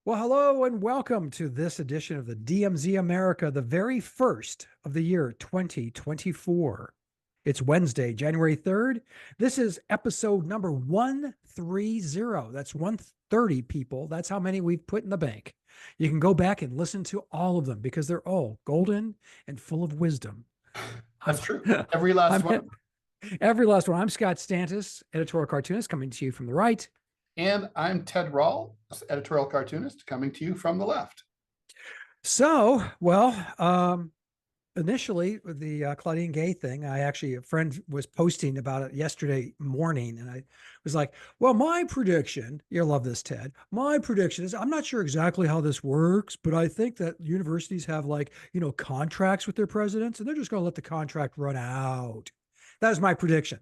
Well, hello and welcome to this edition of the DMZ America, the very first of the year 2024. It's Wednesday, January 3rd. This is episode number 130. That's 130 people. That's how many we've put in the bank. You can go back and listen to all of them because they're all golden and full of wisdom. That's true. Every last one. Every last one. I'm Scott Stantis, editorial cartoonist, coming to you from the right. And I'm Ted Rall, editorial cartoonist, coming to you from the left. So, initially the Claudine Gay thing, a friend was posting about it yesterday morning, and I was like, well, my prediction, you'll love this, Ted. My prediction is, I'm not sure exactly how this works, but I think that universities have contracts with their presidents, and they're just going to let the contract run out. That was my prediction.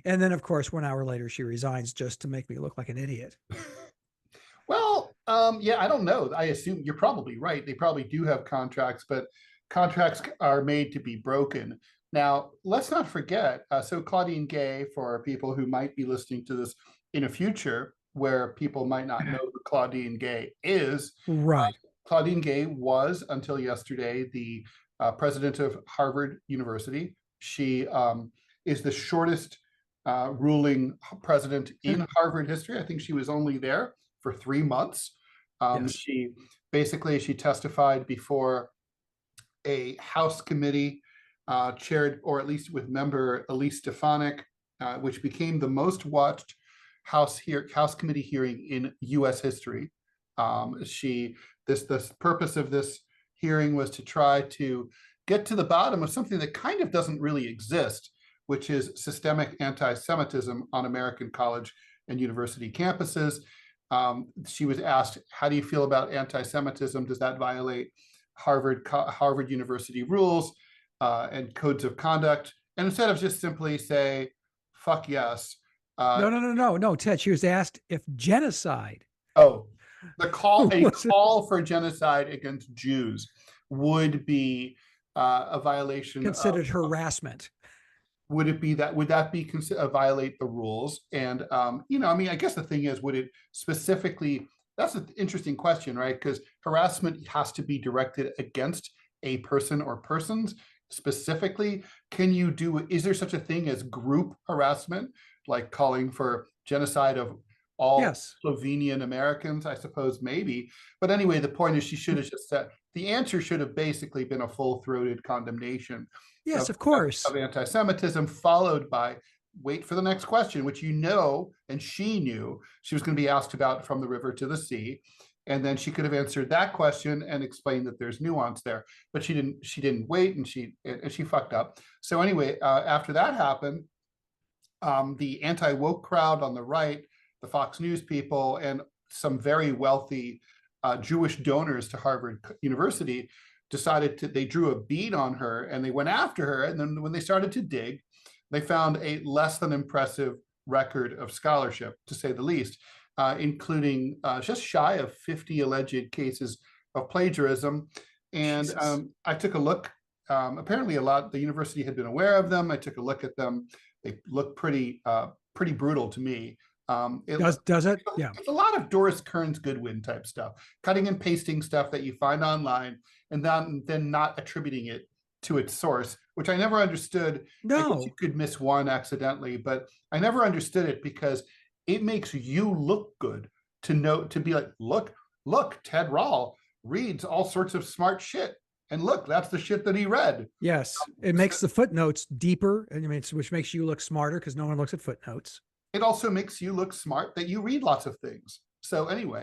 And then, of course, 1 hour later, she resigns just to make me look like an idiot. Well, I don't know. I assume you're probably right. They probably do have contracts, but contracts are made to be broken. Now, let's not forget, so Claudine Gay, for people who might be listening to this in a future where people might not know who Claudine Gay is. Right. Claudine Gay was, until yesterday, the president of Harvard University. She is the shortest ruling president in Harvard history. I think she was only there for 3 months. Yes. She testified before a House committee chaired, or at least with member Elise Stefanik, which became the most watched House committee hearing in U.S. history. The purpose of this hearing was to try to get to the bottom of something that kind of doesn't really exist, which is systemic anti-Semitism on American college and university campuses. She was asked, how do you feel about anti-Semitism? Does that violate Harvard University rules and codes of conduct? And instead of just simply say, fuck yes. No, Ted, she was asked if genocide. Oh, a call for genocide against Jews would be a violation. Considered harassment. Would that be violate the rules? And, I guess the thing is, would it specifically, that's an interesting question, right? Because harassment has to be directed against a person or persons specifically. Is there such a thing as group harassment, like calling for genocide of all Slovenian Americans? I suppose maybe. But anyway, the point is she should have just said, the answer should have basically been a full-throated condemnation. Yes, of course. Of anti-Semitism, followed by, wait for the next question, which and she knew she was going to be asked about from the river to the sea. And then she could have answered that question and explained that there's nuance there. But she didn't wait, and she fucked up. So anyway, after that happened, the anti-woke crowd on the right, the Fox News people, and some very wealthy Jewish donors to Harvard University they drew a bead on her, and they went after her. And then when they started to dig, they found a less than impressive record of scholarship, to say the least, including just shy of 50 alleged cases of plagiarism. And I took a look. Apparently, the university had been aware of them. I took a look at them. They look pretty brutal to me. Does it? Yeah. It's a lot of Doris Kearns Goodwin type stuff, cutting and pasting stuff that you find online, and then not attributing it to its source, which I never understood. No. I guess you could miss one accidentally, but I never understood it because it makes you look good to be like, look, Ted Rall reads all sorts of smart shit. And look, that's the shit that he read. Yes. It makes the footnotes deeper, which makes you look smarter because no one looks at footnotes. It also makes you look smart that you read lots of things. So anyway,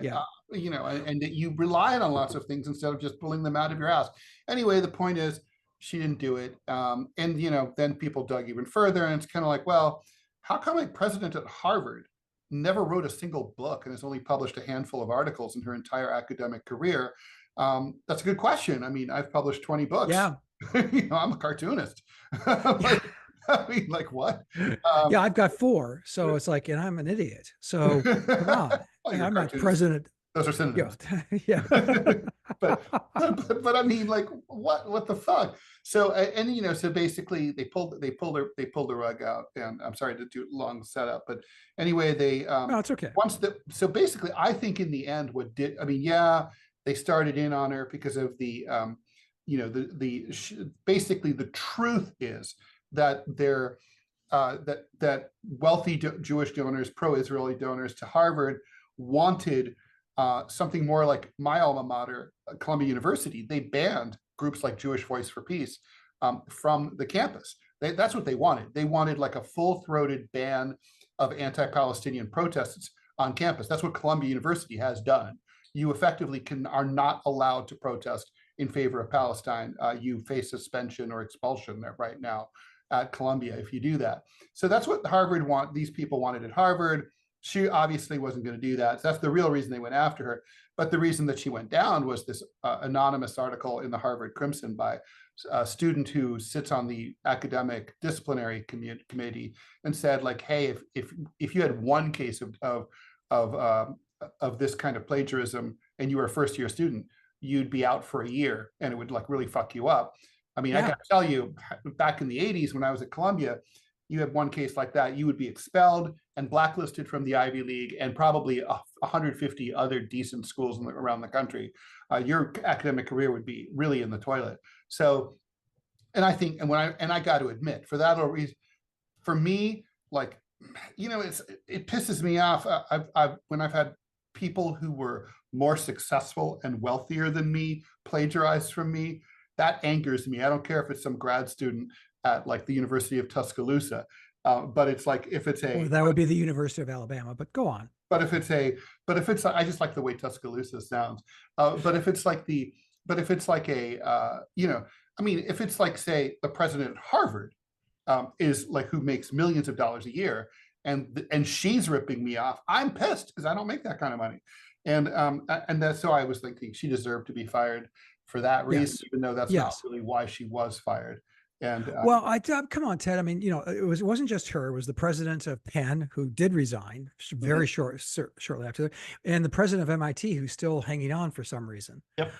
and that you relied on lots of things instead of just pulling them out of your ass. Anyway, the point is, she didn't do it. Then people dug even further, and it's kind of like, well, how come a president at Harvard never wrote a single book and has only published a handful of articles in her entire academic career? That's a good question. I mean, I've published 20 books. Yeah. I'm a cartoonist. Like what? I've got 4. So it's like, and I'm an idiot. So come on. I'm not president. Those are synonyms. Yeah. but I mean, like, what the fuck? So and so basically they pulled the rug out, and I'm sorry to do a long setup, but anyway, they No, it's okay. so basically I think in the end they started in on her because of the basically the truth is that they're that wealthy Jewish donors, pro-Israeli donors to Harvard wanted something more like my alma mater, Columbia University. They banned groups like Jewish Voice for Peace from the campus. That's what they wanted. They wanted like a full-throated ban of anti-Palestinian protests on campus. That's what Columbia University has done. You effectively are not allowed to protest in favor of Palestine. You face suspension or expulsion there right now at Columbia if you do that. So that's what these people wanted at Harvard. She obviously wasn't going to do that. So that's the real reason they went after her. But the reason that she went down was this anonymous article in the Harvard Crimson by a student who sits on the academic disciplinary committee and said, like, hey, if you had one case of this kind of plagiarism and you were a first-year student, you'd be out for a year and it would like really fuck you up. I mean, I got to tell you, back in the 80s when I was at Columbia, you had one case like that, you would be expelled and blacklisted from the Ivy League and probably 150 other decent schools around the country. Your academic career would be really in the toilet. So, and I think, and I got to admit, for that reason, for me, like, it pisses me off. When I've had people who were more successful and wealthier than me plagiarize from me, that angers me. I don't care if it's some grad student at like the University of Tuscaloosa, but it's like that would be the University of Alabama. But go on. But if it's I just like the way Tuscaloosa sounds. But if it's like if it's like, say, the president at Harvard is like who makes millions of dollars a year, and she's ripping me off, I'm pissed because I don't make that kind of money. And that's, so I was thinking she deserved to be fired for that reason, even though that's not really why she was fired. And well, come on, Ted. I mean, it wasn't just her. It was the president of Penn who did resign very shortly after that, and the president of MIT who's still hanging on for some reason. Yep.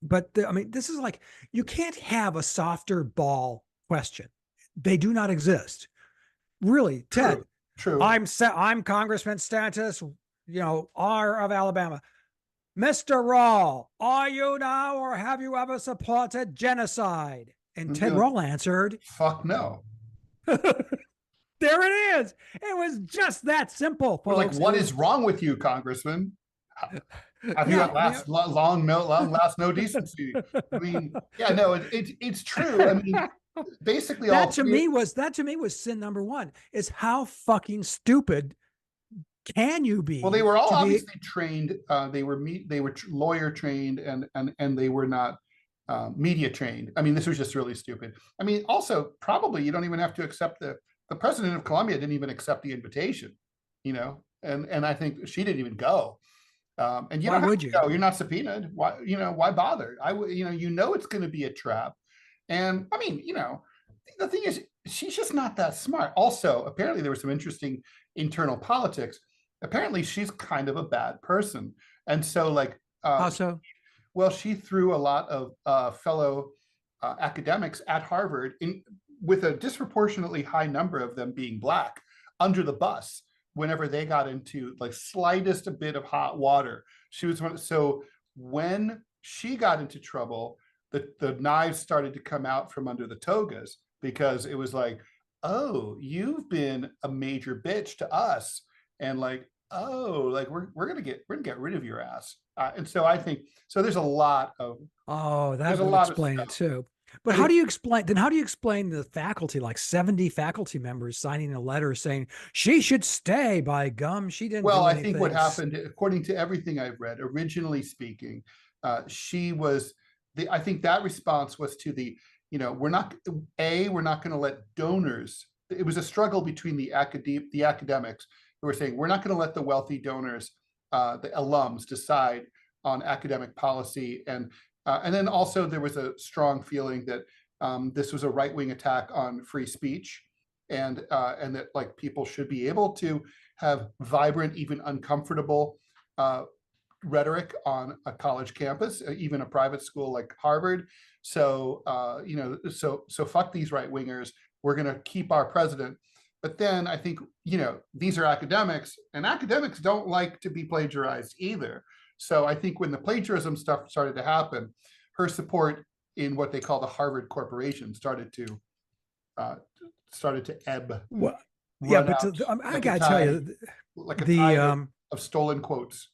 But I mean, this is like, you can't have a softer ball question. They do not exist. Really, Ted. True. I'm Congressman Stantis, R of Alabama. Mr. Rall, are you now or have you ever supported genocide? And Ted Rall answered, fuck no. There it is. It was just that simple, folks. Like, what is wrong with you, Congressman? Have you long last no decency? I mean, it's true. I mean, basically, that to me was sin number one. Is how fucking stupid can you be? Well, they were all obviously trained. They were lawyer trained, and they were not media trained. I mean, this was just really stupid. I mean, also probably you don't even have to accept the president of Columbia didn't even accept the invitation, and I think she didn't even go. And you why don't would have you? to go. You're not subpoenaed. Why? Why bother? It's going to be a trap. And I mean, the thing is, she's just not that smart. Also, apparently there was some interesting internal politics. Apparently she's kind of a bad person. And so like, how so? Well, she threw a lot of fellow academics at Harvard with a disproportionately high number of them being Black under the bus whenever they got into like slightest a bit of hot water. So when she got into trouble, the knives started to come out from under the togas, because it was like, oh, you've been a major bitch to us, and like, oh, like we're gonna get rid of your ass. And so I think there's a lot of that would explain it too. But how do you explain the faculty, like 70 faculty members signing a letter saying she should stay? By gum, she didn't. Well, I think what happened, according to everything I've read, originally speaking, she was I think that response was to the, we're not going to let donors. It was a struggle between the academics who were saying, we're not going to let the wealthy donors, the alums, decide on academic policy. And then also there was a strong feeling that this was a right-wing attack on free speech, and that like people should be able to have vibrant, even uncomfortable rhetoric on a college campus, even a private school like Harvard. So, so fuck these right wingers. We're going to keep our president. But then I think, these are academics, and academics don't like to be plagiarized either. So I think when the plagiarism stuff started to happen, her support in what they call the Harvard Corporation started to ebb, Well, yeah, run but out I like a gotta tell tide, you, like a the tide of stolen quotes.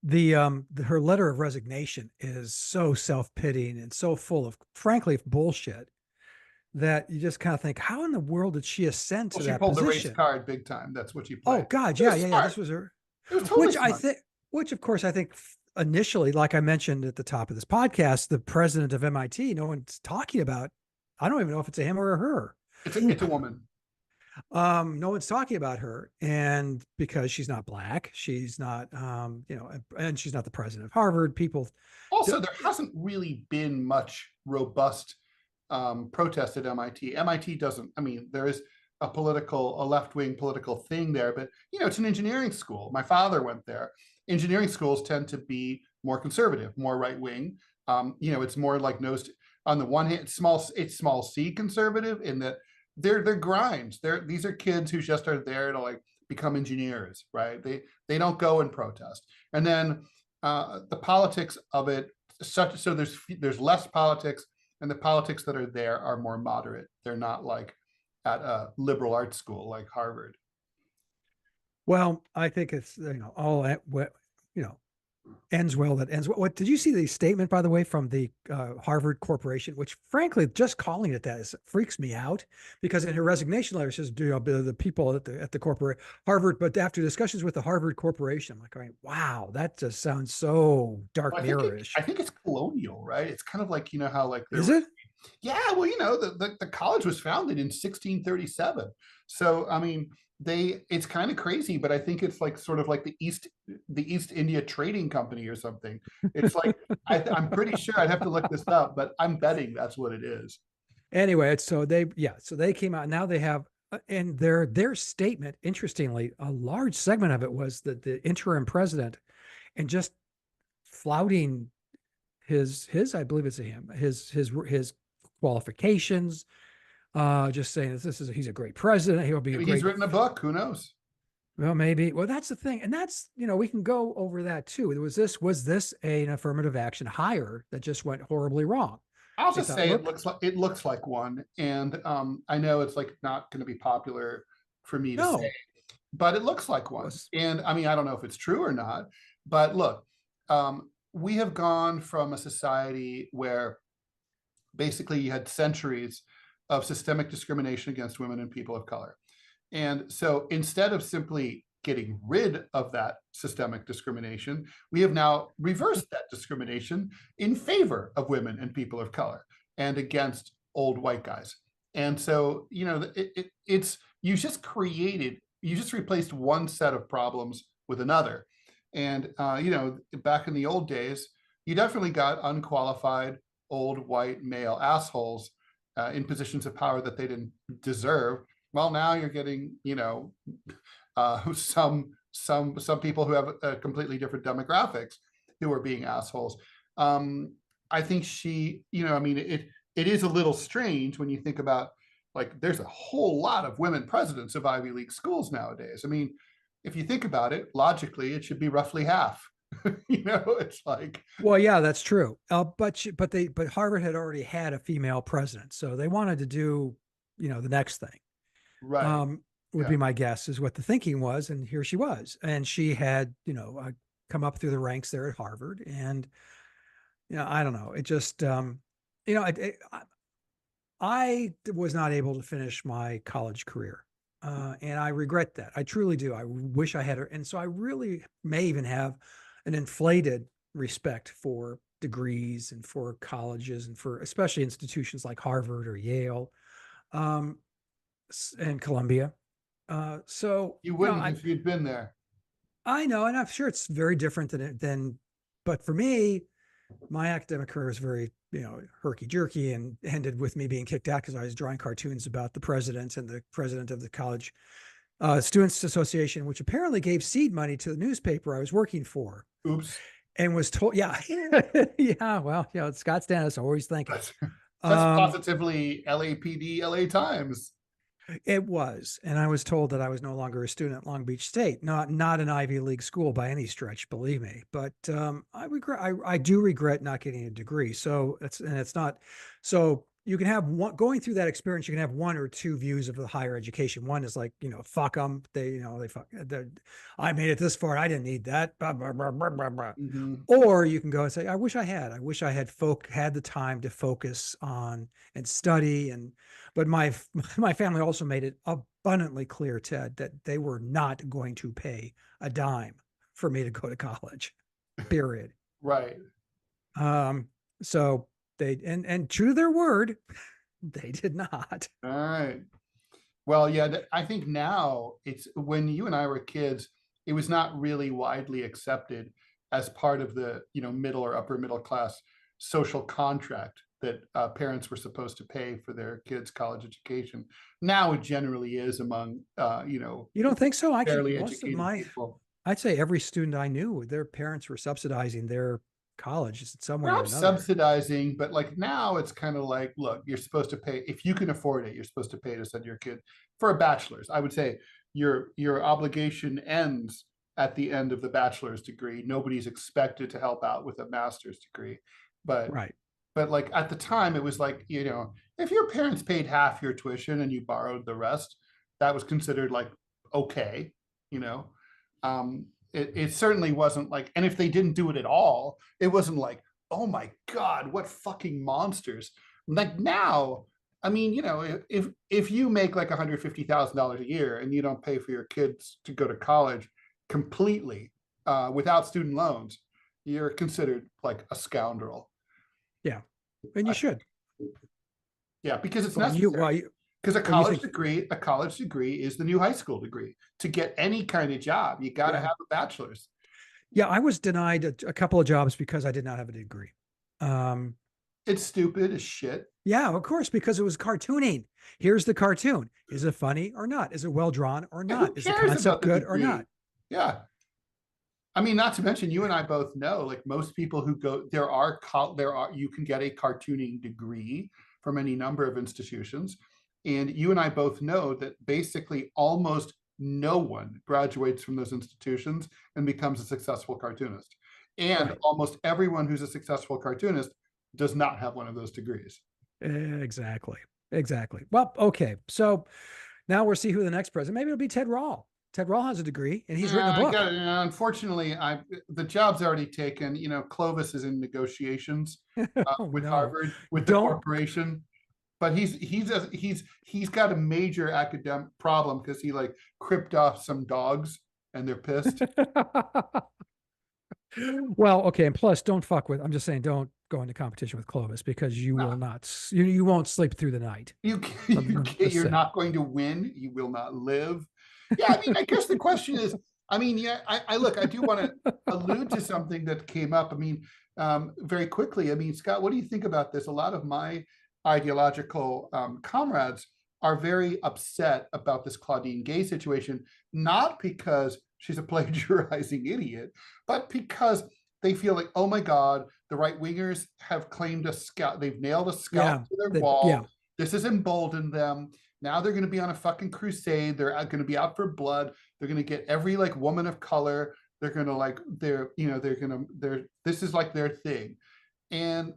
her letter of resignation is so self-pitying and so full of, frankly, bullshit that you just kind of think, how in the world did she ascend Well, to she that pulled the race position? card big time. That's what she Oh played. God, It yeah, was yeah, yeah. This smart. was her, It was totally smart. which of course I think initially, like I mentioned at the top of this podcast, the president of MIT, no one's talking about. I don't even know if it's a him or a her. It's a woman. No one's talking about her, and because she's not black, she's not, and she's not the president of Harvard. People, Also, there hasn't really been much robust protest at MIT. MIT doesn't, I mean, there is a left-wing political thing there, but it's an engineering school. My father went there. Engineering schools tend to be more conservative, more right-wing. It's more like on the one hand, it's small c conservative in that they're grinds. These are kids who just are there to like become engineers, right? They don't go and protest. And then the politics of it, so there's less politics, and the politics that are there are more moderate. They're not like at a liberal arts school like Harvard. well, I think it's all at what ends well that ends well. What did you see the statement, by the way, from the Harvard Corporation, which frankly, just calling it that freaks me out, because in her resignation letter, it says, the people at the corporate Harvard, but after discussions with the Harvard Corporation, I'm like, going, wow, that just sounds so dark mirror-ish. I think it's colonial, right? It's kind of like, how like Is it? yeah, well, the college was founded in 1637. So, I mean, it's kind of crazy, but I think it's like sort of like the East India Trading Company or something. It's like, I'm pretty sure, I'd have to look this up, but I'm betting that's what it is. Anyway, so they came out. Now they have, and their statement, interestingly, a large segment of it was that the interim president, and just flouting his I believe it's a him, his qualifications, just saying he's a great president. He'll be Maybe a great. he's written a book. Who knows? Well, maybe. Well, that's the thing, and that's we can go over that too. Was this an affirmative action hire that just went horribly wrong? I'll just say it looks like one, and I know it's like not going to be popular for me to say, but it looks like one. And I mean, I don't know if it's true or not, but look, we have gone from a society where basically you had centuries of systemic discrimination against women and people of color. And so instead of simply getting rid of that systemic discrimination, we have now reversed that discrimination in favor of women and people of color and against old white guys. And so, it's you just replaced one set of problems with another. And, back in the old days, you definitely got unqualified old white male assholes in positions of power that they didn't deserve. Well, now you're getting, some people who have completely different demographics who are being assholes. I think it is a little strange when you think about, like, there's a whole lot of women presidents of Ivy League schools nowadays. I mean, if you think about it, logically, it should be roughly half. It's like, well, yeah, that's true. But Harvard had already had a female president, so they wanted to do, the next thing. right. Would be my guess, is what the thinking was. And here she was, and she had, come up through the ranks there at Harvard. And, I don't know. It just, I was not able to finish my college career. And I regret that. I truly do. I wish I had her. And so I really may even have an inflated respect for degrees and for colleges and for especially institutions like Harvard or Yale, and Columbia. So You wouldn't if you'd been there. I know, and I'm sure it's very different but for me, my academic career was very, herky jerky, and ended with me being kicked out because I was drawing cartoons about the president and the president of the college Students Association, which apparently gave seed money to the newspaper I was working for. Oops. And was told, yeah, yeah, well, Scott Stantis, always thinking. That's positively LAPD, LA Times. It was, and I was told that I was no longer a student at Long Beach State, not an Ivy League school by any stretch, believe me. But I do regret not getting a degree. So it's not. So you can have one going through that experience. You can have one or two views of the higher education. One is like, fuck them. They fuck. I made it this far. I didn't need that. Blah, blah, blah, blah, blah, blah. Mm-hmm. Or you can go and say, I wish I had. I wish I had had the time to focus on and study but my family also made it abundantly clear, Ted, that they were not going to pay a dime for me to go to college, period. Right. So they, and true to their word, they did not. All right. Well, yeah, I think now it's, when you and I were kids, it was not really widely accepted as part of the, middle or upper middle class social contract that parents were supposed to pay for their kids' college education. Now it generally is among, You don't think so? fairly educated people. I'd say every student I knew, their parents were subsidizing their college somewhere or Perhaps another. subsidizing, but like now it's kind of like, look, you're supposed to pay, if you can afford it, you're supposed to pay to send your kid for a bachelor's. I would say your obligation ends at the end of the bachelor's degree. Nobody's expected to help out with a master's degree. But Right. But like at the time, it was like, if your parents paid half your tuition and you borrowed the rest, that was considered like okay, it certainly wasn't like, and if they didn't do it at all, it wasn't like, oh my God, what fucking monsters. Like now, I mean, if you make like $150,000 a year and you don't pay for your kids to go to college completely without student loans, you're considered like a scoundrel. Yeah, and you should. Yeah, because it's necessary. Because a college degree is the new high school degree. To get any kind of job, you got to have a bachelor's. Yeah, I was denied a couple of jobs because I did not have a degree. It's stupid as shit. Yeah, of course, because it was cartooning. Here's the cartoon. Is it funny or not? Is it well drawn or not? Is the concept good or not? Yeah. I mean, not to mention, you and I both know, like most people who go, you can get a cartooning degree from any number of institutions. And you and I both know that basically almost no one graduates from those institutions and becomes a successful cartoonist. And almost everyone who's a successful cartoonist does not have one of those degrees. Exactly. Well, okay. So now we'll see who the next president, maybe it'll be Ted Rall. Ted Rall has a degree and he's written a book. Unfortunately, the job's already taken. Clovis is in negotiations with Harvard, with the corporation. But he's got a major academic problem because he like cripped off some dogs and they're pissed. Well, okay, and plus, don't fuck with. I'm just saying, don't go into competition with Clovis because you will not. You won't sleep through the night. You're not going to win. You will not live. Yeah, I mean, I guess the question is, I mean, yeah, I do want to allude to something that came up. I mean, very quickly. I mean, Scott, what do you think about this? A lot of my ideological comrades are very upset about this Claudine Gay situation, not because she's a plagiarizing idiot, but because they feel like, oh my God, the right wingers have claimed a scalp. They've nailed a scalp to their wall. Yeah. This has emboldened them. Now they're going to be on a fucking crusade. They're going to be out for blood. They're going to get every like woman of color. They're going to like, this is like their thing. And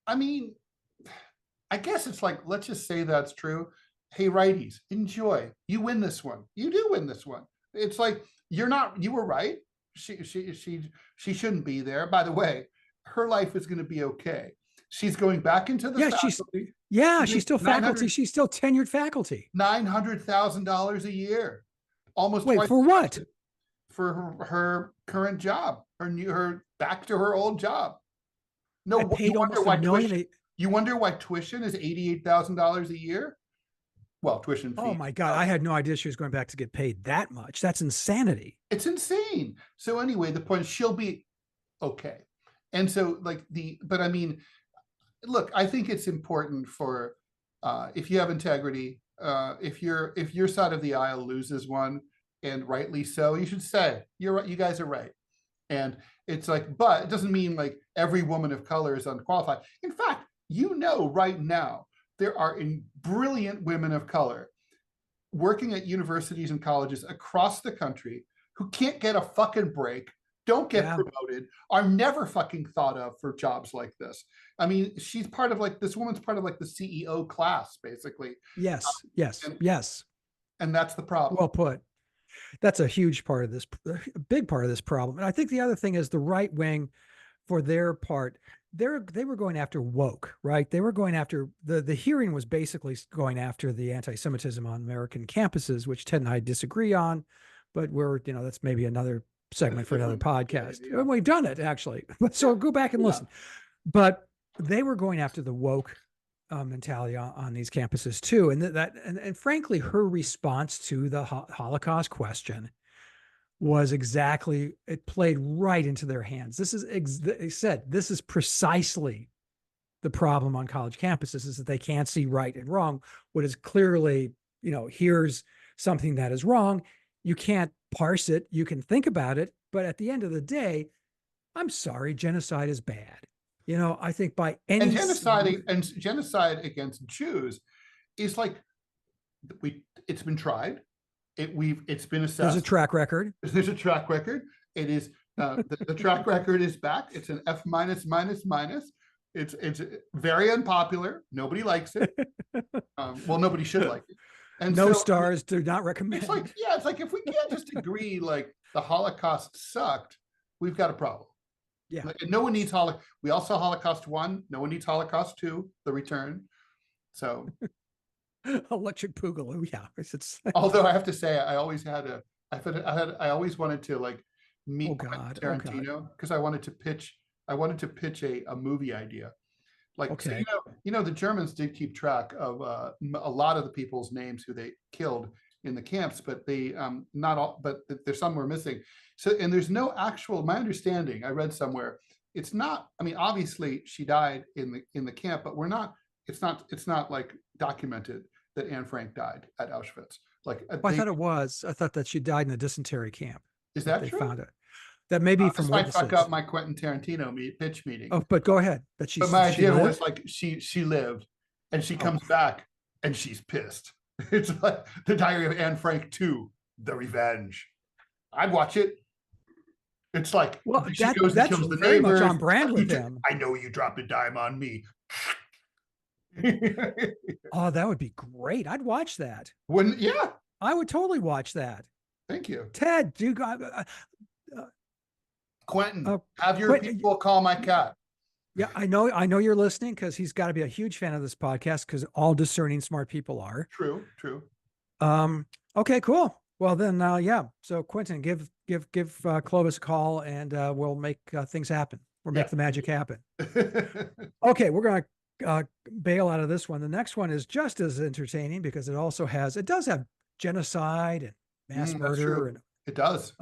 I mean, I guess it's like, let's just say that's true. Hey, righties, enjoy. You win this one. You do win this one. It's like, you were right. She shouldn't be there. By the way, her life is going to be okay. She's going back into the faculty. She's still faculty. She's still tenured faculty. $900,000 a year. Almost. Wait, for what? For her current job. Her back to her old job. No, you wonder why tuition is $88,000 a year? Well, tuition fee. Oh my God, I had no idea she was going back to get paid that much. That's insanity. It's insane. So anyway, the point is she'll be okay. And so but I mean, look, I think it's important for, if you have integrity, if your side of the aisle loses one, and rightly so, you should say, you're right, you guys are right. And it's like, but it doesn't mean like every woman of color is unqualified. In fact, right now, there are brilliant women of color working at universities and colleges across the country who can't get a fucking break, don't get promoted, are never fucking thought of for jobs like this. I mean, this woman's part of like the CEO class, basically. Yes. And that's the problem. Well put. That's a huge part of this, a big part of this problem. And I think the other thing is the right wing, for their part, they were going after woke, right? They were going after the hearing was basically going after the anti-Semitism on American campuses, which Ted and I disagree on, but that's maybe another segment for another podcast. Yeah. And we've done it actually, so go back and listen. But they were going after the woke mentality on these campuses too, and frankly, her response to the Holocaust question was exactly, it played right into their hands. This is precisely the problem on college campuses, is that they can't see right and wrong. What is clearly, here's something that is wrong. You can't parse it. You can think about it, but at the end of the day, I'm sorry, genocide is bad. I think by any genocide against Jews is like, it's been tried. It's been assessed. There's a track record. There's a track record. It is the track record is back. It's an F minus minus minus. It's very unpopular. Nobody likes it. Well, nobody should like it. And no stars, do not recommend. It's like if we can't just agree like the Holocaust sucked, we've got a problem. Yeah. Like, no one needs Holocaust. We all saw Holocaust 1. No one needs Holocaust 2, The Return. So Electric Boogaloo, yeah. Although I have to say, I always wanted to like meet Tarantino because I wanted to pitch a movie idea. Like, okay. So, the Germans did keep track of a lot of the people's names who they killed in the camps, but they not all, but there's some were missing. So, and there's no actual, my understanding, I read somewhere, it's not, I mean, obviously she died in the camp, but it's not like documented that Anne Frank died at Auschwitz. Like, I thought it was. I thought that she died in a dysentery camp. Is that true? They found it. That may be from witnesses. Might fuck up my Quentin Tarantino pitch meeting. Oh, but go ahead. But my idea was like she lived, and she comes back, and she's pissed. It's like the Diary of Anne Frank 2, The Revenge. I'd watch it. It's like, well, that's very much on brand with them. I know you dropped a dime on me. Oh, that would be great. I'd watch that. I would totally watch that. Thank you. Ted, do you got Quentin, have your people call my cat. Yeah, I know you're listening, because he's got to be a huge fan of this podcast, because all discerning, smart people are. True. Okay, cool. Well then, yeah. So Quentin, give Clovis a call, and we'll make things happen. We'll make the magic happen. Okay, we're gonna bail out of this one. The next one is just as entertaining, because it does have genocide and mass murder, and it does.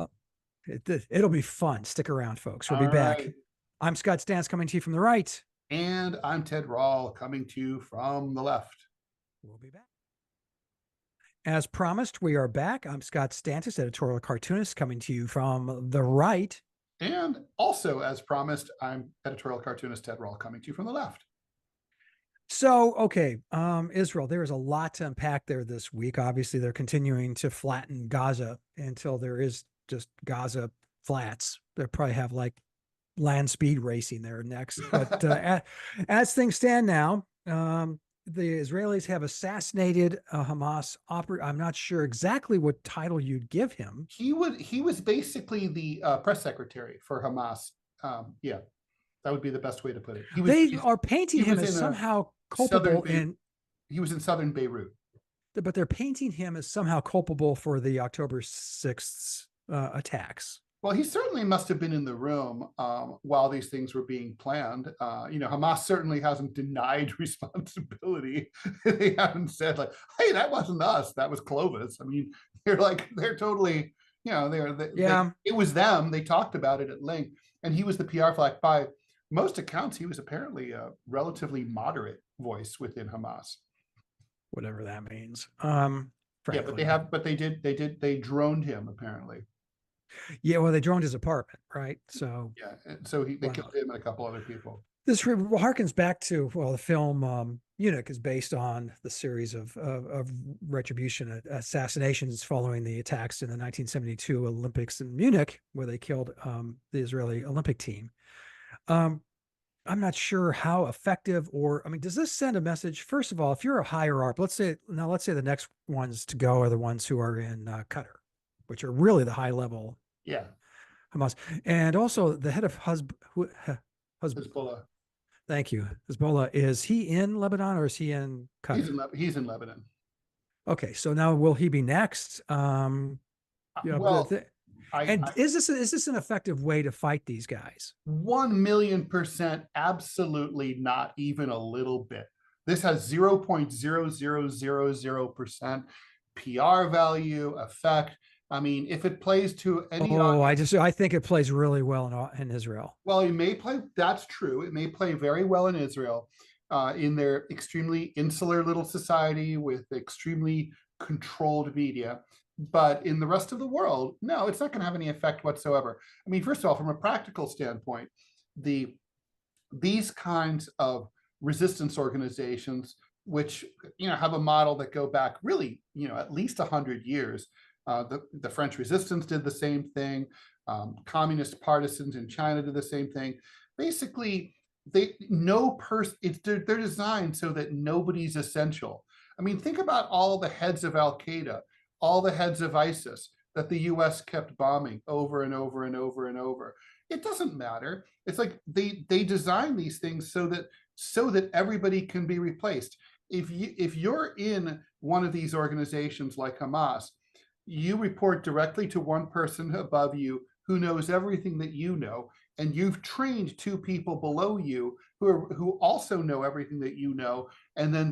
It'll be fun. Stick around, folks. We'll be back. Right. I'm Scott Stantis, coming to you from the right. And I'm Ted Rall, coming to you from the left. We'll be back. As promised, we are back. I'm Scott Stantis, editorial cartoonist, coming to you from the right. And also, as promised, I'm editorial cartoonist Ted Rall, coming to you from the left. So, okay, Israel, there is a lot to unpack there this week. Obviously, they're continuing to flatten Gaza until there is just Gaza flats. They'll probably have like land speed racing there next. But as things stand now, the Israelis have assassinated a Hamas operative. I'm not sure exactly what title you'd give him. He was basically the press secretary for Hamas. Yeah, that would be the best way to put it. They are painting him as somehow culpable he was in southern Beirut. But they're painting him as somehow culpable for the October 6th attacks. Well, he certainly must have been in the room while these things were being planned. Hamas certainly hasn't denied responsibility. They haven't said like, "Hey, that wasn't us. That was Clovis." I mean, they're totally, it was them. They talked about it at length, and he was the PR flag. By most accounts, he was apparently a relatively moderate voice within Hamas. whatever that means. Yeah, but Frankly, they droned him apparently. yeah. Well, they droned his apartment, right? So, Yeah, and so they wow. killed him and a couple other people. This harkens back to, well, the film Munich is based on the series of retribution assassinations following the attacks in the 1972 Olympics in Munich, where they killed the Israeli Olympic team. Um, I'm not sure how effective, or I mean, does this send a message? First of all, if you're a higher up, let's say the next ones to go are the ones who are in Qatar, which are really the high level Yeah, Hamas, and also the head of Hezbollah. Thank you. Hezbollah, is he in Lebanon or is he in Qatar? He's in Lebanon. Okay, so now will he be next? Well, and is this an effective way to fight these guys? 1,000,000% absolutely not even a little bit. This has 0.0000% PR value effect. I mean, if it plays to any audience, I think it plays really well in Israel. well, it may play. That's true. It may play very well in Israel, in their extremely insular little society with extremely controlled media. But in the rest of the world, no, it's not going to have any effect whatsoever. I mean, first of all, from a practical standpoint, these kinds of resistance organizations, which have a model that go back really at least 100 years. The French resistance did the same thing. Communist partisans in China did the same thing. Basically, they're designed so that nobody's essential. I mean, think about all the heads of Al Qaeda, all the heads of ISIS that the US kept bombing over and over and over and over. It doesn't matter. It's like they design these things so that everybody can be replaced. If you're in one of these organizations like Hamas, you report directly to one person above you who knows everything that you know, and you've trained two people below you who also know everything that you know, and then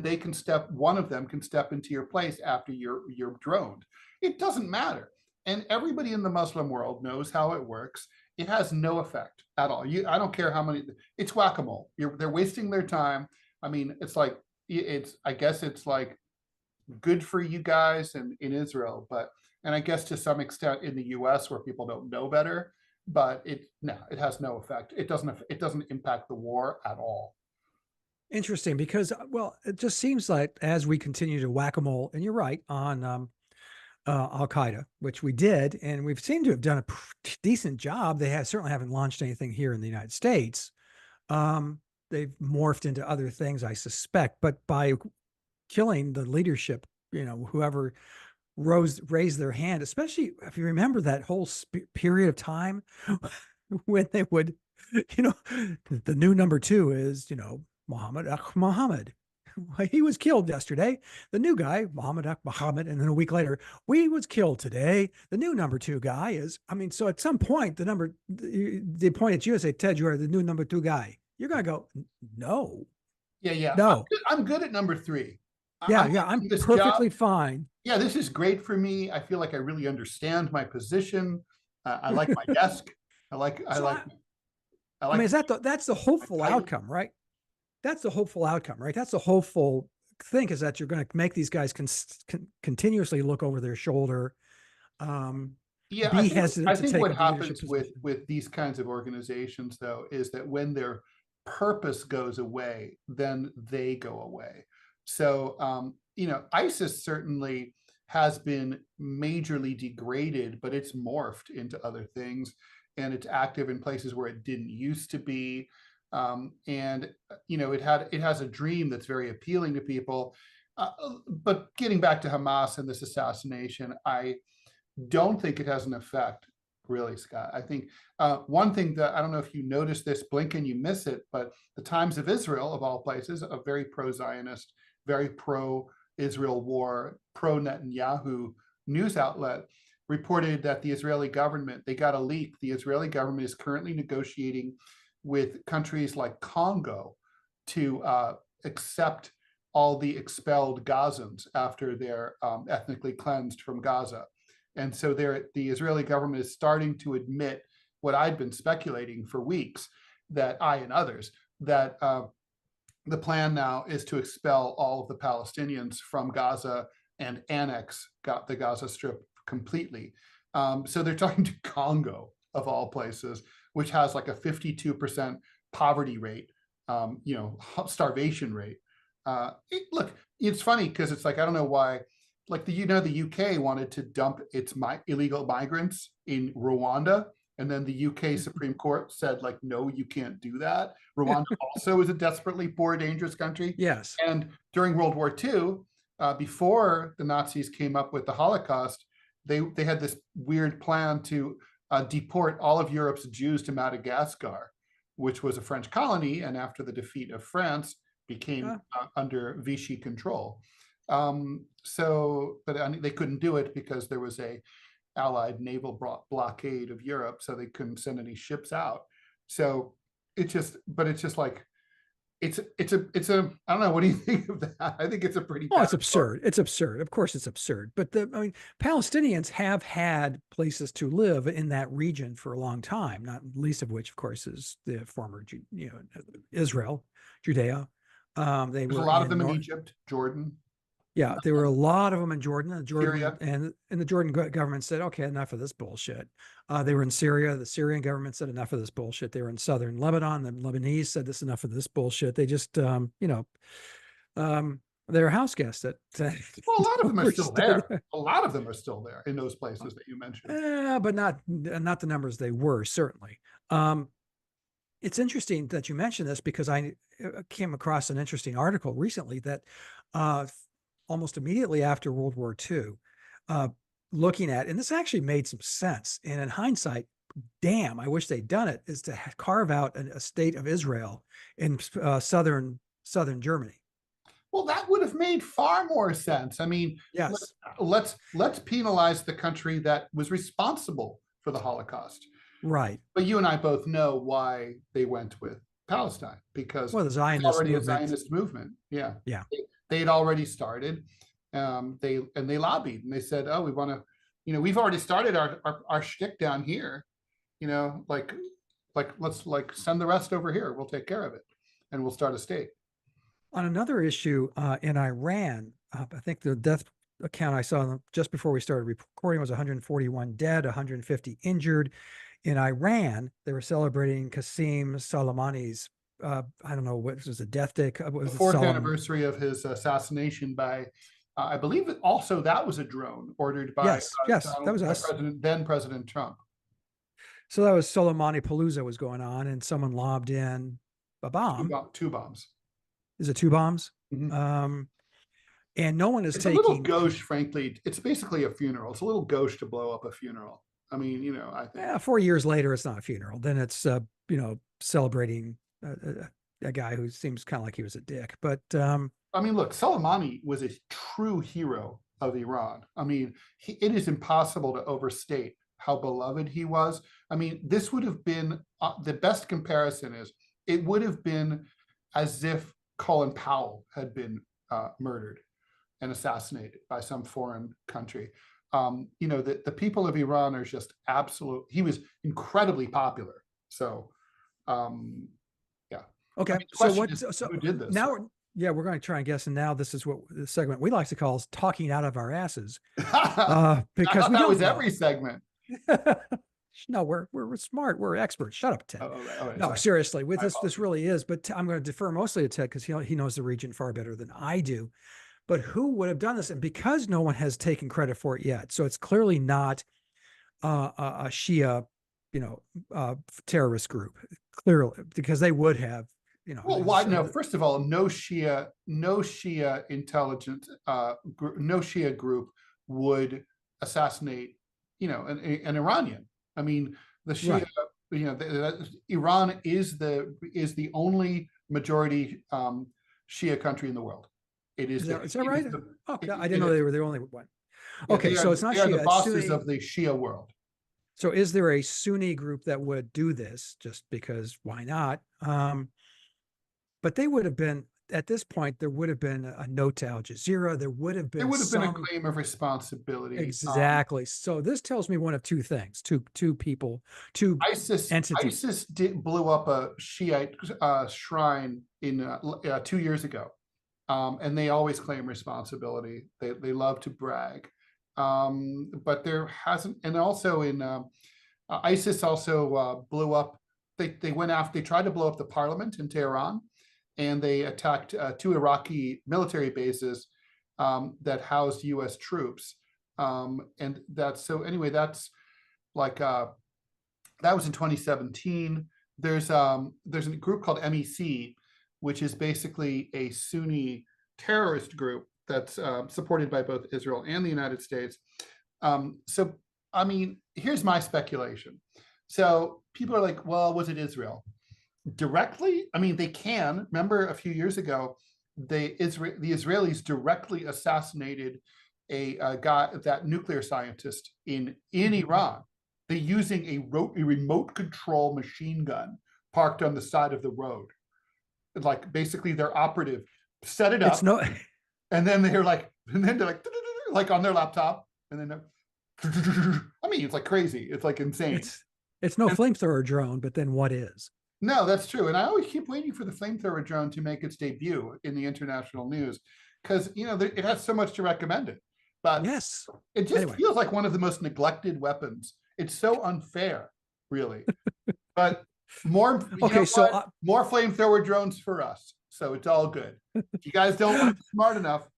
one of them can step into your place after you're droned. It doesn't matter. And everybody in the Muslim world knows how it works. It has no effect at all. I don't care how many, it's whack-a-mole. They're wasting their time. I mean, I guess it's like good for you guys in Israel, and I guess to some extent in the US where people don't know better, but it has no effect. It doesn't impact the war at all. Interesting, because, well, it just seems like as we continue to whack-a-mole, and you're right, on Al Qaeda, which we did, and we've seemed to have done a decent job. They certainly haven't launched anything here in the United States. They've morphed into other things, I suspect, but by killing the leadership, whoever raised their hand, especially if you remember that whole period of time when they would, the new number two is, Muhammad. He was killed yesterday. The new guy, Muhammad, and then a week later, we was killed today. The new number two guy is, so at some point, they point at you and say, Ted, you are the new number two guy. You're going to go, no. Yeah. No. I'm good at number three. I'm perfectly fine. Yeah, this is great for me. I feel like I really understand my position. I like my desk. That's the hopeful outcome, right? That's the hopeful outcome, right? That's the hopeful thing, is that you're going to make these guys continuously look over their shoulder. I think what happens with these kinds of organizations, though, is that when their purpose goes away, then they go away. So, ISIS certainly has been majorly degraded, but it's morphed into other things, and it's active in places where it didn't used to be. It has a dream that's very appealing to people. But getting back to Hamas and this assassination, I don't think it has an effect, really, Scott. I think one thing that, I don't know if you noticed this, blink and you miss it, but the Times of Israel, of all places, a very pro-Zionist, very pro-Israel war, pro-Netanyahu news outlet, reported that the Israeli government, they got a leak. The Israeli government is currently negotiating with countries like Congo to accept all the expelled Gazans after they're ethnically cleansed from Gaza. And so the Israeli government is starting to admit what I'd been speculating for weeks, that I and others, that the plan now is to expel all of the Palestinians from Gaza and annex the Gaza Strip completely. So they're talking to Congo, of all places, which has like a 52% poverty rate, starvation rate. Look, it's funny because it's like, I don't know why, like the UK wanted to dump its illegal migrants in Rwanda. And then the UK Supreme Court said, like, no, you can't do that. Rwanda also is a desperately poor, dangerous country. Yes. And during World War II, before the Nazis came up with the Holocaust, they had this weird plan to deport all of Europe's Jews to Madagascar, which was a French colony, and after the defeat of France, became under Vichy control. But they couldn't do it because there was a Allied naval blockade of Europe, so they couldn't send any ships out. So it's just like, it's a I don't know. What do you think of that? I think it's a pretty. Oh, it's absurd. Story. It's absurd. Of course, it's absurd. But Palestinians have had places to live in that region for a long time. Not least of which, of course, is the former, Israel, Judea. There's a lot of them in Egypt, Jordan. Yeah, there were a lot of them in Jordan. Syria. And the Jordan government said, okay, enough of this bullshit. They were in Syria. The Syrian government said, enough of this bullshit. They were in southern Lebanon. The Lebanese said, this enough of this bullshit. They just, they're house guests. Well, a lot of them are still there. A lot of them are still there in those places that you mentioned. But not the numbers they were, certainly. It's interesting that you mentioned this because I came across an interesting article recently that almost immediately after World War II, looking at, and this actually made some sense. And in hindsight, damn, I wish they'd done it, is to carve out a state of Israel in southern Germany. Well, that would have made far more sense. I mean, yes, let's penalize the country that was responsible for the Holocaust. Right. But you and I both know why they went with Palestine, because the Zionist already a Zionist movement. Yeah. Yeah. They had already started. They lobbied and they said, oh, we want to, we've already started our shtick down here, let's send the rest over here. We'll take care of it and we'll start a state. On another issue in Iran, I think the death account I saw just before we started recording was 141 dead, 150 injured. In Iran, they were celebrating Qasem Soleimani's, I don't know, what was the death day? The fourth anniversary of his assassination by, I believe that also that was a drone ordered by that was us. Then President Trump. So that was Soleimani Palooza was going on, and someone lobbed in a bomb. Two bombs. Is it two bombs? Mm-hmm. And no one is it's taking. A little gauche, frankly. It's basically a funeral. It's a little gauche to blow up a funeral. I mean, I think. 4 years later, it's not a funeral. Then it's, celebrating a guy who seems kind of like he was a dick. But I mean, look, Soleimani was a true hero of Iran. I mean, it is impossible to overstate how beloved he was. I mean, this would have been the best comparison is it would have been as if Colin Powell had been murdered and assassinated by some foreign country. The people of Iran are just absolute. He was incredibly popular. So, yeah. Okay. I mean, who did this? Now, we're going to try and guess. And now this is what the segment we like to call is talking out of our asses. Because that was every segment. No, we're smart. We're experts. Shut up, Ted. All right, no, sorry. Seriously, with this really is. But I'm going to defer mostly to Ted because he knows the region far better than I do. But who would have done this? And because no one has taken credit for it yet, so it's clearly not a Shia, terrorist group. Clearly, because they would have, Well, why? No, first of all, no Shia intelligence, no Shia group would assassinate, an Iranian. I mean, the Shia, right. Iran is the only majority Shia country in the world. It is. Is that right? I didn't know they were the only one. Yeah, okay, so it's not Shia. They are the bosses Sunni, of the Shia world. So is there a Sunni group that would do this just because why not? But they would have been, at this point, there would have been a note to Al Jazeera. There would have There been would have been a some. claim of responsibility. Exactly. So this tells me one of two things, two people, two entities. ISIS blew up a Shiite shrine in 2 years ago, and they always claim responsibility. They love to brag, but there hasn't. And also in ISIS also blew up. They went after. They tried to blow up the parliament in Tehran, and they attacked 2 Iraqi military bases that housed U.S. troops. And that's so anyway, that's like that was in 2017. There's a group called MEC, which is basically a Sunni terrorist group that's supported by both Israel and the United States. So, I mean, here's my speculation. So people are like, well, was it Israel? Directly? I mean, they can. Remember a few years ago, the Israelis directly assassinated a guy, that nuclear scientist in Iran. They're using a remote control machine gun parked on the side of the road. Like basically their operative set it up, and then they're like on their laptop, and then I mean, it's like crazy. It's like insane. It's no flamethrower drone, but then what is? No, that's true. And I always keep waiting for the flamethrower drone to make its debut in the international news, because it has so much to recommend it. But yes, it just feels like one of the most neglected weapons. It's so unfair, really. But more flamethrower drones for us. So it's all good. If you guys don't want to be smart enough.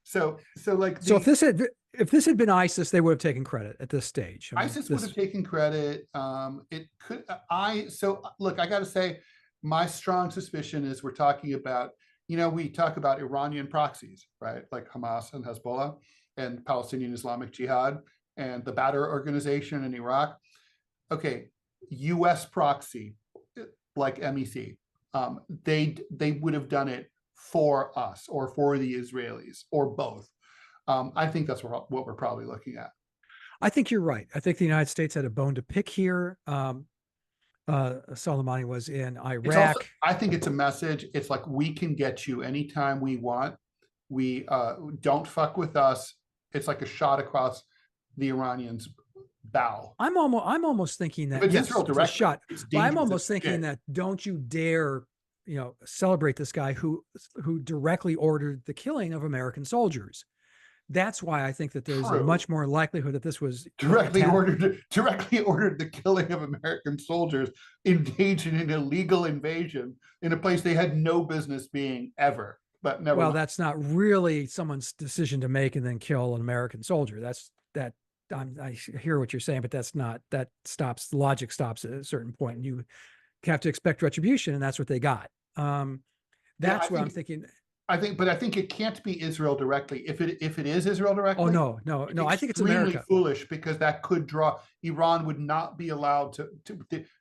So if this had been ISIS, they would have taken credit at this stage. ISIS would have taken credit. It could. Look, I got to say, my strong suspicion is we're talking about. We talk about Iranian proxies, right? Like Hamas and Hezbollah and Palestinian Islamic Jihad and the Badr organization in Iraq. Okay, U.S. proxy like MEC. They would have done it for us or for the Israelis or both. I think that's what we're probably looking at. I think you're right. I think the United States had a bone to pick here. Soleimani was in Iraq. I think it's a message. It's like, we can get you anytime we want. We don't fuck with us. It's like a shot across the Iranians' bow. I'm almost thinking that yes, Israel directly, it's a shot. But I'm almost thinking that don't you dare, celebrate this guy who directly ordered the killing of American soldiers. That's why I think that there's a much more likelihood that this was directly ordered the killing of American soldiers engaged in an illegal invasion in a place they had no business being ever. But never. Well, that's not really someone's decision to make and then kill an American soldier. I hear what you're saying, but the logic stops at a certain point, and you have to expect retribution, and that's what they got. That's what I'm thinking. I think it can't be Israel directly. If it is Israel directly, no. I think it's America. Foolish, because that could draw. Iran would not be allowed to.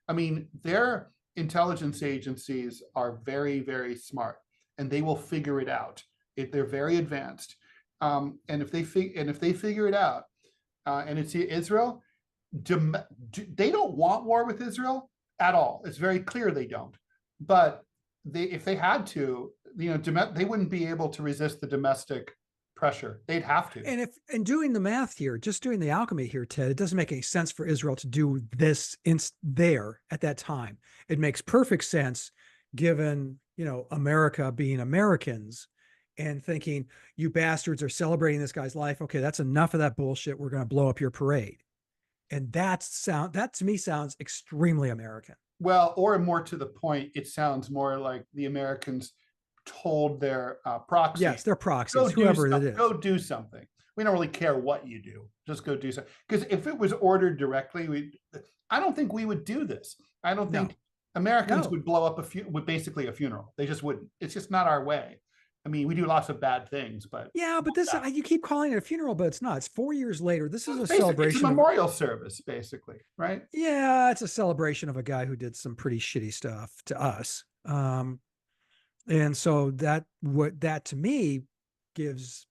I mean, their intelligence agencies are very, very smart, and they will figure it out. They're very advanced, and if they figure it out, and it's Israel, they don't want war with Israel at all. It's very clear they don't. But if they had to, they wouldn't be able to resist the domestic pressure. They'd have to. And in doing the math here, just doing the alchemy here, Ted, it doesn't make any sense for Israel to do this there at that time. It makes perfect sense given, America being Americans and thinking, you bastards are celebrating this guy's life. Okay, that's enough of that bullshit. We're going to blow up your parade. And that to me sounds extremely American. Well, or more to the point, it sounds more like the Americans told their proxies. Yes, their proxies, whoever it is. Go do something. We don't really care what you do. Just go do something. Because if it was ordered directly, I don't think we would do this. I don't think Americans would blow up basically a funeral. They just wouldn't. It's just not our way. I mean, we do lots of bad things, but this you keep calling it a funeral, but it's not. It's 4 years later. This is a celebration. It's a memorial service, basically, right? Yeah, it's a celebration of a guy who did some pretty shitty stuff to us. And so that to me gives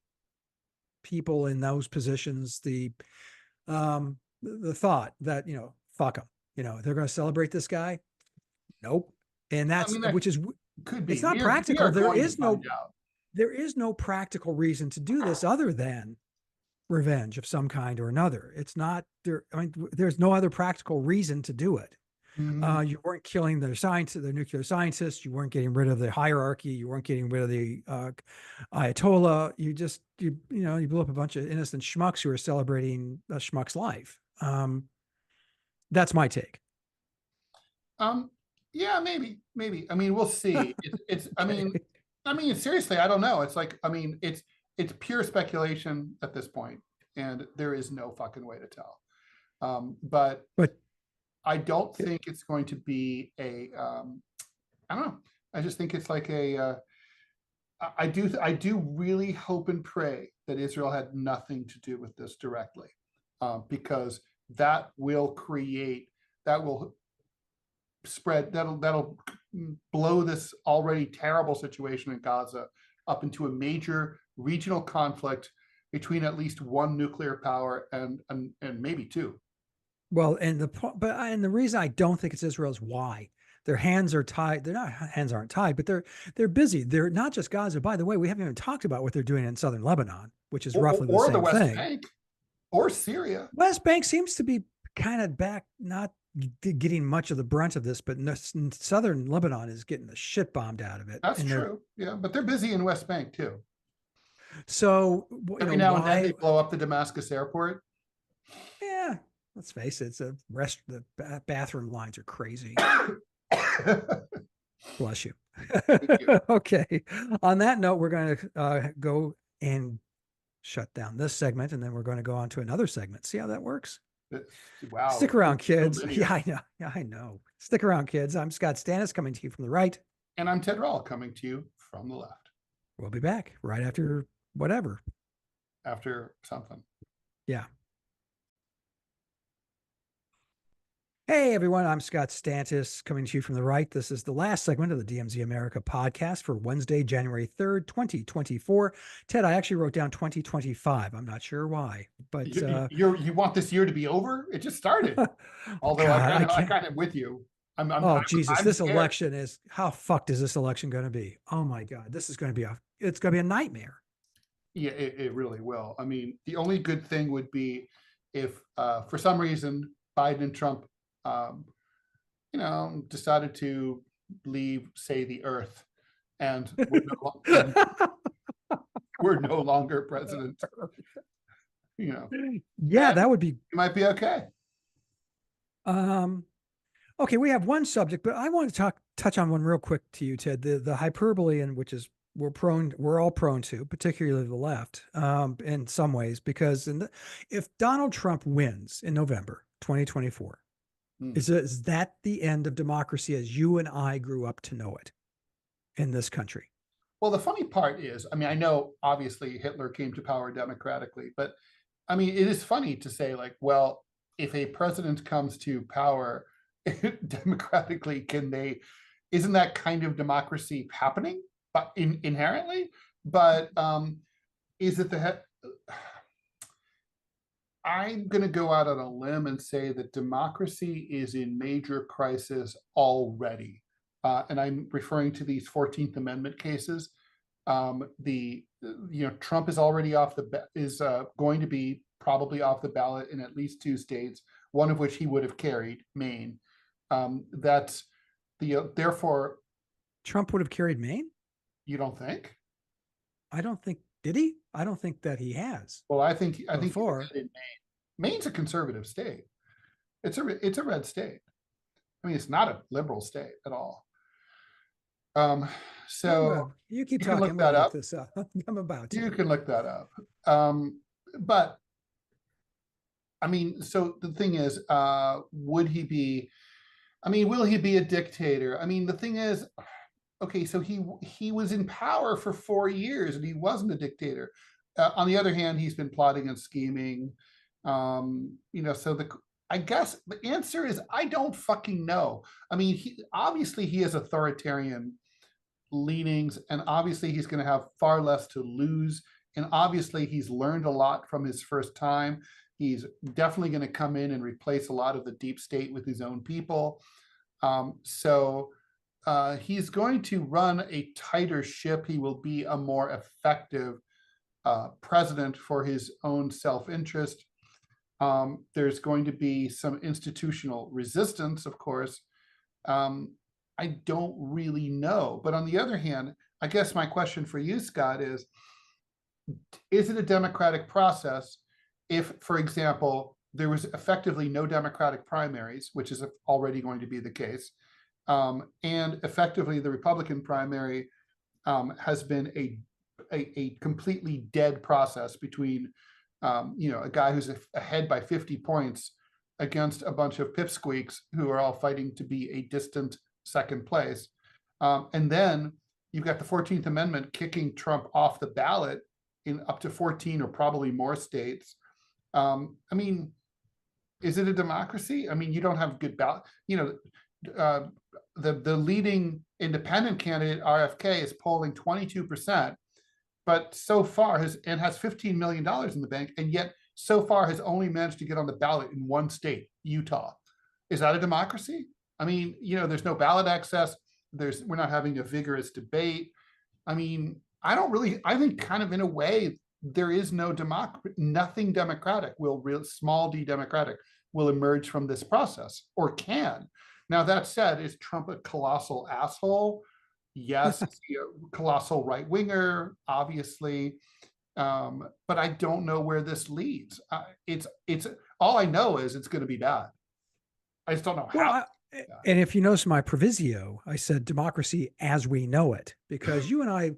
people in those positions the thought that, fuck them. They're going to celebrate this guy. Nope. And that's, which is Could It's be. not We practical. are going to find out. There is no practical reason to do this other than revenge of some kind or another. It's not there. I mean, there's no other practical reason to do it. You weren't killing the nuclear scientists. You weren't getting rid of the hierarchy. You weren't getting rid of the Ayatollah. You blew up a bunch of innocent schmucks who are celebrating a schmuck's life. That's my take. Yeah, maybe. I mean, we'll see. It's I mean, seriously, I don't know. It's like, I mean, it's pure speculation at this point, and there is no fucking way to tell. But I don't think it's going to be I don't know. I just think it's like I do really hope and pray that Israel had nothing to do with this directly, because that will spread, that'll blow this already terrible situation in Gaza up into a major regional conflict between at least one nuclear power and maybe two. Well, and the reason I don't think it's Israel is why their hands are tied. Hands aren't tied, but they're busy. They're not just Gaza. By the way, we haven't even talked about what they're doing in southern Lebanon, which is roughly the same the West thing. Bank, or Syria. West Bank seems to be kind of back, not getting much of the brunt of this, but southern Lebanon is getting the shit bombed out of it. That's true. Yeah, but they're busy in West Bank too. So every now and then they blow up the Damascus airport. Yeah, let's face it. The bathroom lines are crazy. Bless you. You. Okay. On that note, we're going to go and shut down this segment, and then we're going to go on to another segment. See how that works? Wow. Stick around, kids. Yeah, I know. Yeah, I know. Stick around, kids. I'm Scott Stantis, coming to you from the right. And I'm Ted Rall, coming to you from the left. We'll be back right after whatever. After something. Yeah. Hey, everyone. I'm Scott Stantis, coming to you from the right. This is the last segment of the DMZ America podcast for Wednesday, January 3rd, 2024. Ted, I actually wrote down 2025. I'm not sure why, but you want this year to be over? It just started. Although God, I kind of with you. Jesus, I'm this scared. Election is, how fucked is this election going to be? Oh my God, this is going to be it's going to be a nightmare. Yeah, it really will. I mean, the only good thing would be if for some reason Biden and Trump decided to leave, say, the earth, and we're no longer president. Yeah, that would be. It might be okay. Okay, we have one subject, but I want to touch on one real quick to you, Ted. The hyperbole, and which is we're all prone to, particularly the left, in some ways, because if Donald Trump wins in November 2024. Is that the end of democracy as you and I grew up to know it in this country? Well, the funny part is, I mean, I know obviously Hitler came to power democratically, but I mean, it is funny to say, like, well, if a president comes to power democratically, isn't that kind of democracy happening, but inherently? But is it I'm going to go out on a limb and say that democracy is in major crisis already. And I'm referring to these 14th Amendment cases. Trump is already going to be probably off the ballot in at least 2 states, one of which he would have carried, Maine. Therefore, Trump would have carried Maine? You don't think? I don't think. Did he? I don't think that he has. Well, I think before. Maine's a conservative state. It's a red state. I mean, it's not a liberal state at all. So you keep talking. Look that up. This up. I'm about to. You can look that up. But I mean, so the thing is, would he be? I mean, will he be a dictator? I mean, the thing is, okay, so he was in power for 4 years and he wasn't a dictator. On the other hand, he's been plotting and scheming. So I guess the answer is I don't fucking know. I mean, obviously he has authoritarian leanings, and obviously he's going to have far less to lose. And obviously he's learned a lot from his first time. He's definitely going to come in and replace a lot of the deep state with his own people. So he's going to run a tighter ship. He will be a more effective president for his own self-interest. There's going to be some institutional resistance, of course. I don't really know. But on the other hand, I guess my question for you, Scott, is it a democratic process if, for example, there was effectively no Democratic primaries, which is already going to be the case, and effectively the Republican primary has been a completely dead process between a guy who's ahead by 50 points against a bunch of pipsqueaks who are all fighting to be a distant second place. And then you've got the 14th Amendment kicking Trump off the ballot in up to 14 or probably more states. I mean, is it a democracy? I mean, you don't have good ballot. The leading independent candidate, RFK, is polling 22%, but so far has $15 million in the bank, and yet so far has only managed to get on the ballot in one state, Utah. Is that a democracy? I mean, there's no ballot access. We're not having a vigorous debate. I mean, I think kind of in a way, there is nothing democratic small d democratic will emerge from this process, or can. Now, that said, is Trump a colossal asshole? Yes. Is he a colossal right-winger? Obviously. But I don't know where this leads. It's all I know is it's going to be bad. I just don't know how. And if you notice my proviso, I said democracy as we know it, because you and I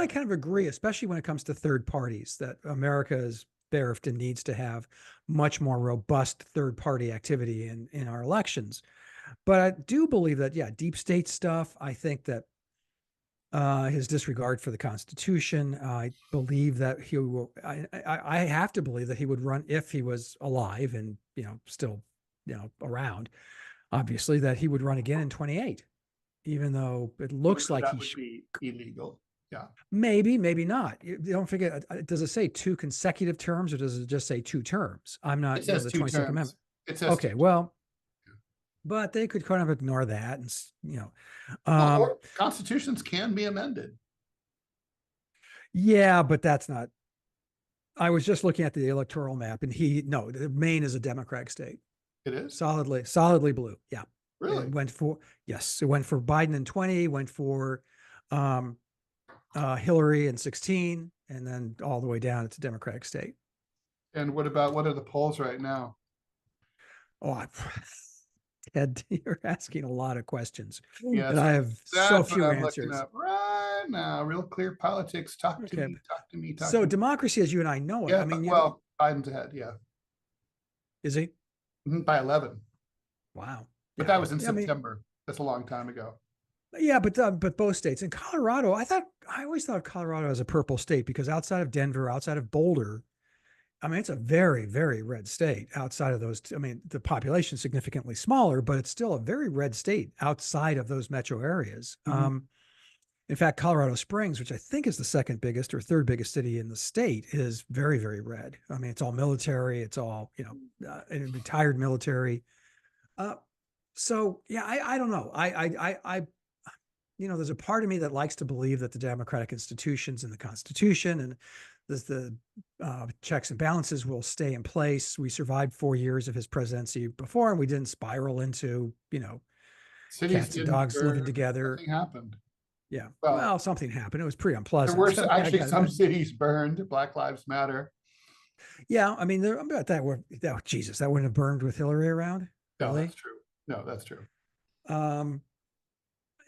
kind of agree, especially when it comes to third parties, that America is bereft and needs to have much more robust third party activity in our elections. But I do believe that, deep state stuff, I think that his disregard for the Constitution, I believe that he will, I have to believe that he would run, if he was alive and, still, around, obviously, that he would run again in 28, even though it looks like that would be illegal. Yeah. Maybe not. You don't forget, does it say 2 consecutive terms, or does it just say 2 terms? I'm not. It says the 2 22nd terms. Amendment. It says okay. Well, but they could kind of ignore that, and or constitutions can be amended. Yeah, but that's not. I was just looking at the electoral map, and Maine is a Democratic state. It is solidly blue. Yeah. Really? It went for Biden in 20, went for Hillary in 16, and then all the way down. It's a Democratic state. And what are the polls right now? Oh, Ted, you're asking a lot of questions, yes, and I have so few answers. Right now, Real Clear Politics. Talk to me. So democracy, as you and I know it. Yeah, I mean, Biden's ahead. Yeah. Is he? By 11. Wow. But that was in September. That's a long time ago. Yeah, but both states. In Colorado, I always thought Colorado was a purple state, because outside of Denver, outside of Boulder, I mean, it's a very, very red state. Outside of those, I mean, the population is significantly smaller, but it's still a very red state outside of those metro areas. Mm-hmm. In fact, Colorado Springs, which I think is the second biggest or third biggest city in the state, is very, very red. I mean, it's all military. It's all, retired military. So yeah, I don't know. There's a part of me that likes to believe that the democratic institutions and the Constitution and the checks and balances will stay in place. We survived 4 years of his presidency before, and we didn't spiral into, cats and dogs living together. Nothing happened. Yeah. Well, something happened. It was pretty unpleasant. There were actually some cities burned. Black Lives Matter. Yeah. I mean, that wouldn't have burned with Hillary around. No, really? That's true. No, that's true.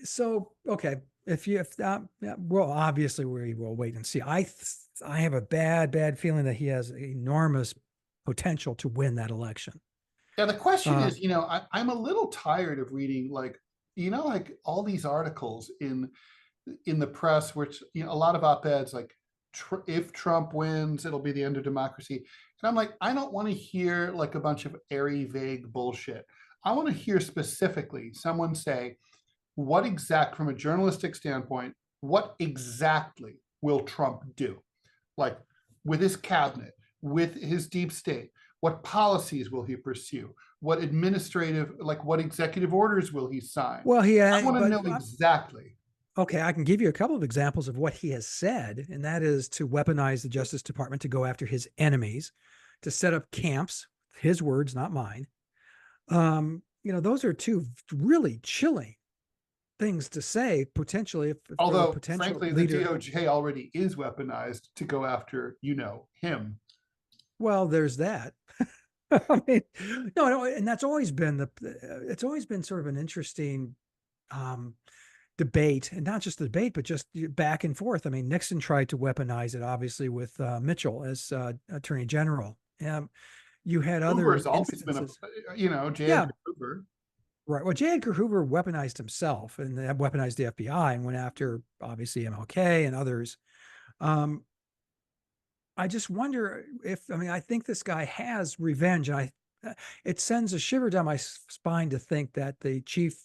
So, okay. Well, obviously we will wait and see. I have a bad feeling that he has enormous potential to win that election. Yeah. The question is, I'm a little tired of reading like all these articles in the press, which, a lot of op-eds, like if Trump wins, it'll be the end of democracy. And I'm like, I don't want to hear like a bunch of airy, vague bullshit. I want to hear specifically someone say, from a journalistic standpoint, what exactly will Trump do? Like with his cabinet, with his deep state, what policies will he pursue? what administrative, like what executive orders will he sign? Well, I want to know exactly. Okay, I can give you a couple of examples of what he has said, and that is to weaponize the Justice Department to go after his enemies, to set up camps, his words, not mine. Those are two really chilling things to say, potentially. If Although, potential frankly, leader, the DOJ already is weaponized to go after, him. Well, there's that. I mean, no, and that's always been it's always been sort of an interesting debate, and not just the debate, but just back and forth. I mean, Nixon tried to weaponize it, obviously, with Mitchell as Attorney General. You had Hoover's other always been J. Yeah. Edgar Hoover. Right. Well, J. Edgar Hoover weaponized himself and weaponized the FBI and went after, obviously, MLK and others. I just wonder I think this guy has revenge. It sends a shiver down my spine to think that the chief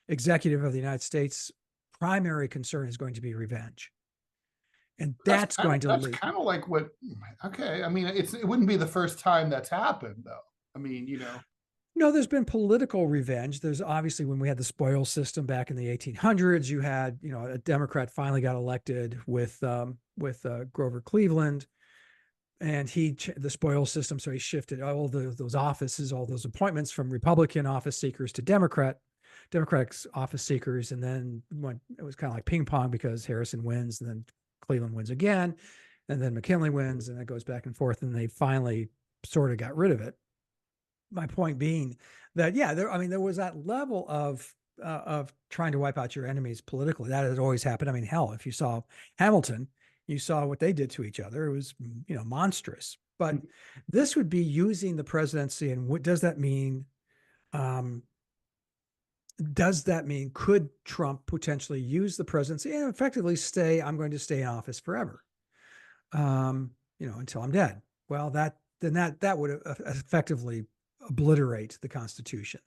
executive of the United States' primary concern is going to be revenge. And that's kind of like what, okay. I mean, it wouldn't be the first time that's happened, though. I mean, No, there's been political revenge. There's obviously, when we had the spoil system back in the 1800s, you had, a Democrat finally got elected with Grover Cleveland, and the spoil system. So he shifted all those offices, all those appointments from Republican office seekers to Democratic office seekers. And then it was kind of like ping pong, because Harrison wins and then Cleveland wins again, and then McKinley wins, and it goes back and forth. And they finally sort of got rid of it. My point being that, there was that level of trying to wipe out your enemies politically. That has always happened. I mean, hell, if you saw Hamilton, you saw what they did to each other. It was, monstrous. But this would be using the presidency. And what does that mean? Could Trump potentially use the presidency and effectively I'm going to stay in office forever, until I'm dead? Well, that would effectively obliterate the Constitution.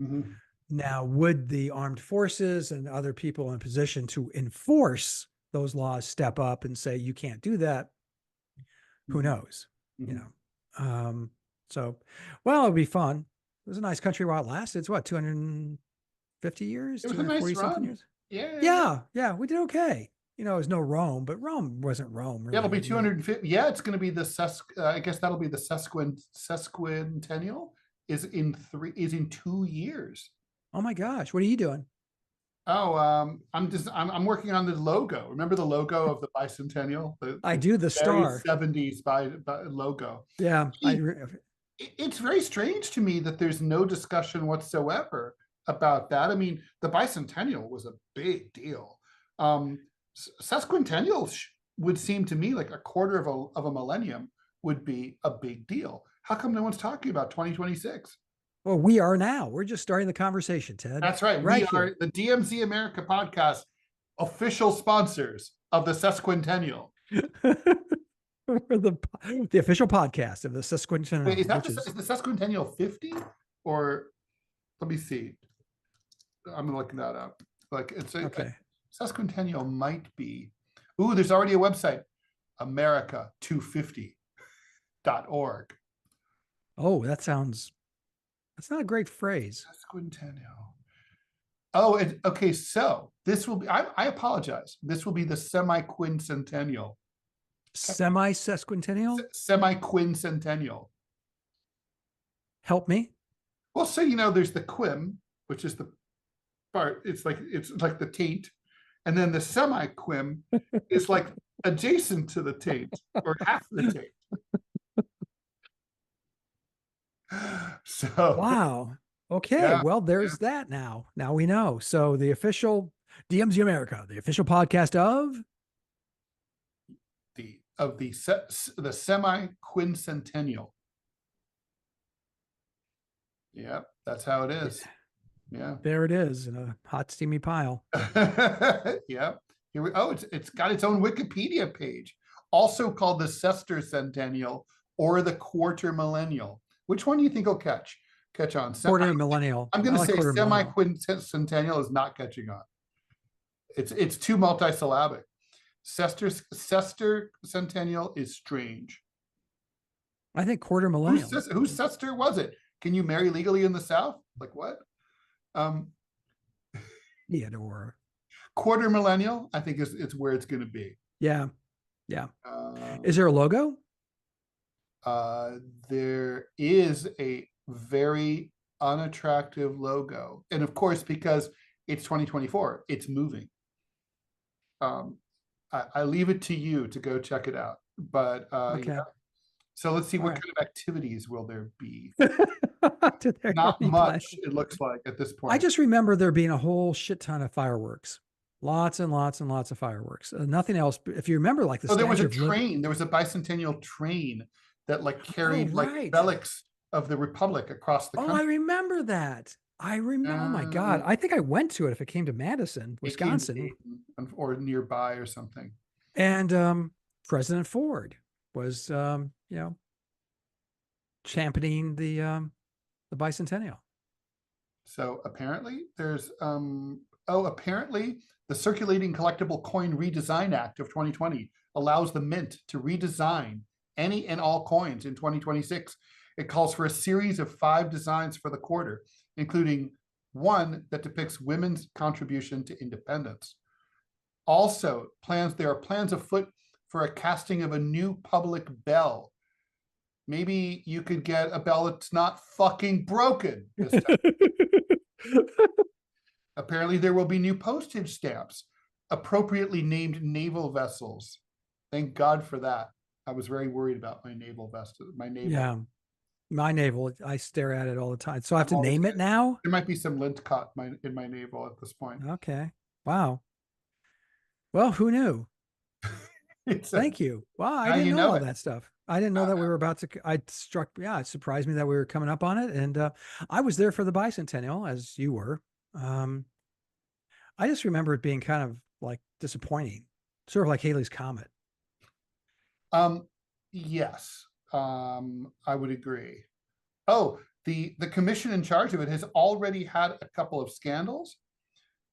Mm-hmm. Now, would the armed forces and other people in position to enforce those laws step up and say, you can't do that? Who knows? Mm-hmm. So, well, it'll be fun. It was a nice country while it lasted. It's what, 250 years? It was a nice run. Years? Yeah. We did okay. It was no Rome, but Rome wasn't Rome. Really. Yeah, it'll be 250. Yeah, it's going to be I guess that'll be the sesquicentennial is in 2 years. Oh my gosh. What are you doing? Oh, I'm working on the logo. Remember the logo of the bicentennial? I do, the star. 70s by logo. Yeah. It's very strange to me that there's no discussion whatsoever about that. I mean, the bicentennial was a big deal. Sesquicentennial would seem to me like a quarter of a millennium would be a big deal. How come no one's talking about 2026? Well, we are now. We're just starting the conversation, Ted. That's right. We are the DMZ America Podcast official sponsors of the sesquicentennial. We're the official podcast of the sesquicentennial. Wait, is the sesquicentennial 50? Or let me see. I'm looking that up. Like it's okay. Sesquicentennial might be. Ooh, there's already a website, America250.org. Oh, that's not a great phrase. Sesquicentennial. Oh, okay. So this will be, I apologize. This will be the semi-quincentennial. Semi-sesquicentennial? Semi-quincentennial. Help me. Well, so, there's the quim, which is the part, it's like the taint. And then the semi-quim is like adjacent to the taint, or half the taint. So wow. Okay. Yeah, well, there's that now. Now we know. So the official DMZ America, the official podcast of the semi-quincentennial. Yeah, that's how it is. Yeah. There it is in a hot, steamy pile. Yeah. It's got its own Wikipedia page, also called the sesquicentennial or the quarter millennial. Which one do you think will catch on? Quarter millennial. I'm going to say semi-quincentennial is not catching on. It's too multisyllabic. Sesquicentennial is strange. I think quarter millennial. Whose sester was it? Can you marry legally in the South? Like what? Theodore. Quarter millennial, I think is where it's going to be. Yeah. Is there a logo? There is a very unattractive logo. And of course, because it's 2024, it's moving. I leave it to you to go check it out. But Okay. yeah. So let's see, what right. kind of activities will there be? There Not be much, plenty? it looks like at this point. I just remember there being a whole shit ton of fireworks. Lots and lots and lots of fireworks. Nothing else. If you remember, like the there was a Statue of train. There was a bicentennial train that like carried like right. relics of the Republic across the Oh, country. I remember that. I remember. Oh my God. I think I went to it if it came to Madison, It came to Wisconsin. Dayton or nearby or something. And President Ford was, championing the bicentennial. So apparently there's, apparently the Circulating Collectible Coin Redesign Act of 2020 allows the mint to redesign any and all coins in 2026. It calls for a series of 5 designs for the quarter, including one that depicts women's contribution to independence. Also, there are plans afoot for a casting of a new public bell. Maybe you could get a bell that's not fucking broken this time. Apparently, there will be new postage stamps, appropriately named naval vessels. Thank God for that. I was very worried about my naval vessel. Yeah. My navel, I stare at it all the time. So I have to name it now? There might be some lint caught in my navel at this point. Okay. Wow. Well, who knew? Thank you. Wow, I didn't know all that stuff. I didn't know that we were about to, it surprised me that we were coming up on it. And I was there for the bicentennial, as you were. I just remember it being kind of like disappointing, sort of like Halley's Comet. Yes, I would agree. Oh, the commission in charge of it has already had a couple of scandals.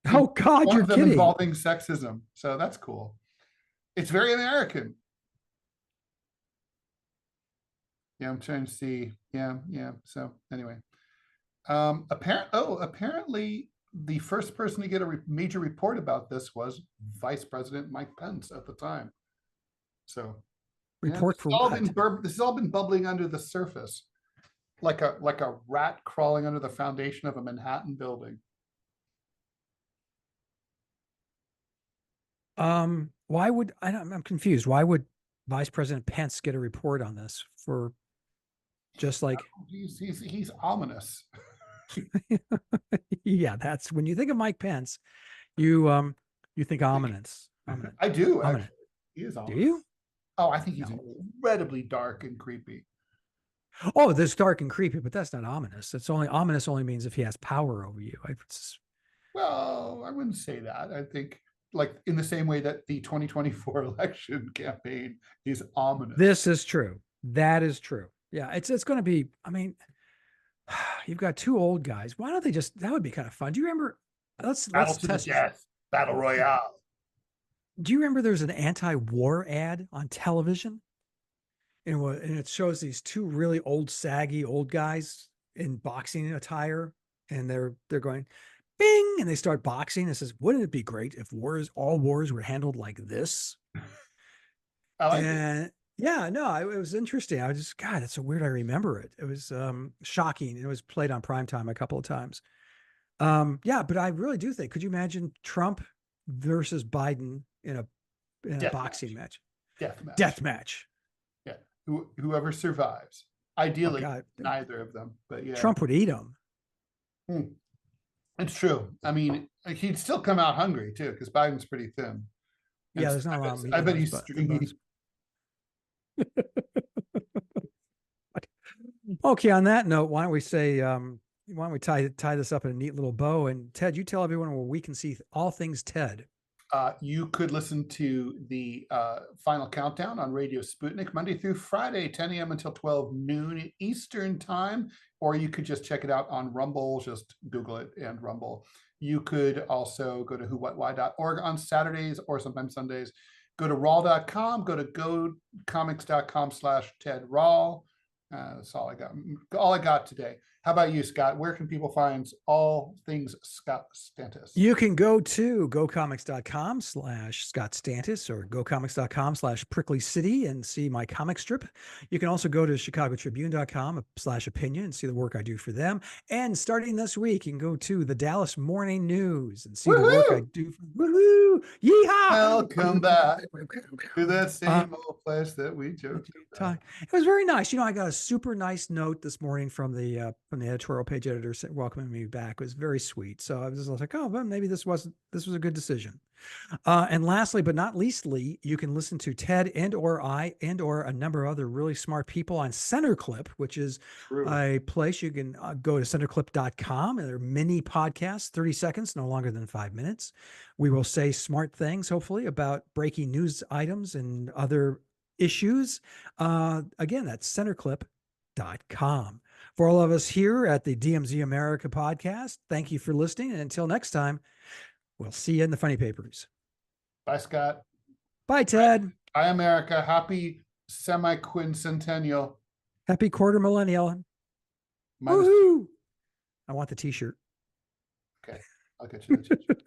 Oh God, you're kidding. Involving sexism. So that's cool. It's very American. Yeah, I'm trying to see. Yeah. So anyway, apparently the first person to get a major report about this was Vice President Mike Pence at the time. So report for what? This has all been bubbling under the surface, like a rat crawling under the foundation of a Manhattan building. Why would I'm confused. Why would Vice President Pence get a report on this for just like he's ominous. Yeah, that's when you think of Mike Pence, you think ominous. I do. Actually. He is ominous. Do you? Oh, I think he's incredibly dark and creepy. Oh, this dark and creepy, but that's not ominous. It's only ominous only means if he has power over you. Well, I wouldn't say that. I think like in the same way that the 2024 election campaign is ominous. This is true. That is true. Yeah, it's going to be, I mean, you've got 2 old guys. Why don't they just, that would be kind of fun. Do you remember, let's test death, battle royale. Do you remember there's an anti-war ad on television? And it shows these 2 really old, saggy old guys in boxing attire. And they're going, bing, and they start boxing. It says, wouldn't it be great if all wars were handled like this? I like it. Yeah, no, it was interesting. I was just, God, it's so weird. I remember it. It was shocking. It was played on primetime a couple of times. Yeah, but I really do think, could you imagine Trump versus Biden in a boxing match? Death match. Yeah. Whoever survives. Ideally, neither of them. But yeah. Trump would eat them. It's true. I mean, he'd still come out hungry too, because Biden's pretty thin. Yeah, there's not a lot of meat. I bet he's stringy. Okay, on that note, why don't we tie this up in a neat little bow? And Ted, you tell everyone where we can see all things Ted. You could listen to the final countdown on Radio Sputnik Monday through Friday, 10 a.m. until 12 noon Eastern time, or you could just check it out on Rumble. Just Google it and Rumble. You could also go to whowhatwhy.org on Saturdays or sometimes Sundays. Go to raw.com, go to gocomics.com/Ted Rall. That's all I got. All I got today. How about you, Scott? Where can people find all things Scott Stantis? You can go to gocomics.com/Scott Stantis or gocomics.com/Prickly City and see my comic strip. You can also go to chicagotribune.com/opinion and see the work I do for them. And starting this week, you can go to the Dallas Morning News and see the work I do for woohoo! Yeehaw! Welcome back to that same old place that we joked about. It was very nice. I got a super nice note this morning from the editorial page editor welcoming me back. It was very sweet. So I was like, oh, well, maybe this was a good decision. And lastly, but not leastly, you can listen to Ted or a number of other really smart people on Centerclip, which is a place you can go to centerclip.com, and they're mini podcasts, 30 seconds, no longer than 5 minutes. We will say smart things, hopefully, about breaking news items and other issues. Again, that's centerclip.com. For all of us here at the DMZ America Podcast, thank you for listening. And until next time, we'll see you in the funny papers. Bye, Scott. Bye, Ted. Bye, America. Happy semi-quincentennial. Happy quarter millennial. Woohoo! I want the t-shirt. Okay, I'll get you the t-shirt.